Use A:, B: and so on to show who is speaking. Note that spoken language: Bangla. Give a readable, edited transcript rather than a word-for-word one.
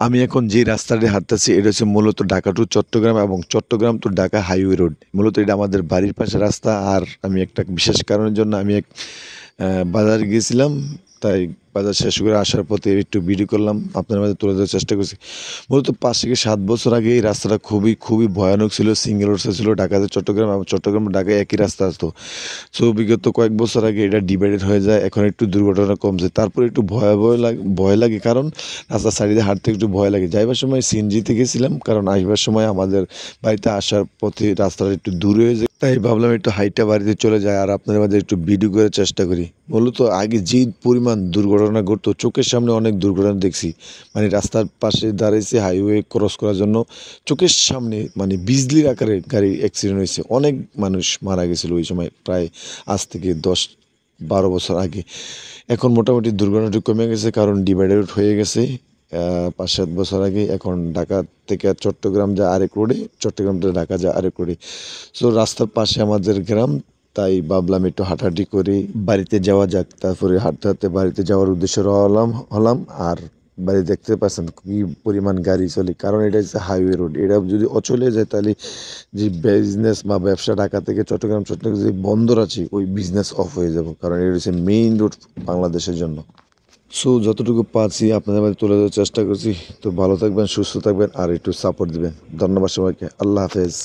A: আমি এখন যে রাস্তা দিয়ে হাঁটতেছি এটা হচ্ছে মূলত ঢাকা টু চট্টগ্রাম এবং Chittagong to Dhaka highway road. মূলত এটা আমাদের বাড়ির পাশে রাস্তা। আর আমি একটা বিশেষ কারণের জন্য আমি এক বাজারে গিয়েছিলাম। তাই বাজার শেষ করে আসার পথে একটু ভিডিও করলাম, আপনার মাঝে তুলে ধরার চেষ্টা করছি। মূলত ৫ থেকে ৭ বছর আগে এই রাস্তাটা খুবই ভয়ানক ছিল। সিঙ্গেল রোড ছিল, ঢাকা থেকে চট্টগ্রাম এবং চট্টগ্রাম ঢাকায় একই রাস্তা আসতো। সো বিগত কয়েক বছর আগে এটা ডিভাইডেড হয়ে যায়, এখন একটু দুর্ঘটনা কমছে। তারপরে একটু ভয় লাগে, কারণ রাস্তার সাইডে হাঁটতে একটু ভয় লাগে। যাইবার সময় সিএনজিতে গেছিলাম, কারণ আসবার সময় আমাদের বাড়িতে আসার পথে রাস্তাটা একটু দূরে হয়ে যায়, তাই ভাবলাম একটু হাইটটা বাড়িতে চলে যায় আর আপনাদের মাঝে একটু ভিডিও করার চেষ্টা করি। মূলত আগে যে পরিমাণ দুর্ঘটনা ঘটতো, চোখের সামনে অনেক দুর্ঘটনা দেখছি। মানে রাস্তার পাশে দাঁড়িয়েছে হাইওয়ে ক্রস করার জন্য, চোখের সামনে মানে বিজলির আকারে গাড়ি অ্যাক্সিডেন্ট হয়েছে, অনেক মানুষ মারা গেছিল ওই সময়, প্রায় আজ থেকে ১০-১২ বছর আগে। এখন মোটামুটি দুর্ঘটনাটি কমে গেছে, কারণ ডিভাইডেড হয়ে গেছে। ৫-৭ বছর আগে এখন ঢাকা থেকে চট্টগ্রাম যায় আরেক রোডে, চট্টগ্রাম থেকে ঢাকা যায় আরেক রোডে। সো রাস্তার পাশে আমাদের গ্রাম, তাই ভাবলাম একটু হাঁটাহাঁটি করে বাড়িতে যাওয়া যাক। তারপরে হাঁটতে হাঁটতে বাড়িতে যাওয়ার উদ্দেশ্যে রওনা হলাম। আর বাড়ি দেখতে পাচ্ছেন কি পরিমাণ গাড়ি চলে, কারণ এটা হচ্ছে হাইওয়ে রোড। এটা যদি অচলে যায় তাহলে যে বিজনেস বা ব্যবসা ঢাকা থেকে চট্টগ্রাম যে বন্দর আছে ওই বিজনেস অফ হয়ে যাব, কারণ এটা হচ্ছে মেইন রোড বাংলাদেশের জন্য। সো যতটুকু পারছি আপনাদের মাঝে তুলে ধরার চেষ্টা করছি। তো ভালো থাকবেন, সুস্থ থাকবেন আর একটু সাপোর্ট দিবেন। ধন্যবাদ সবাইকে। আল্লাহ হাফেজ।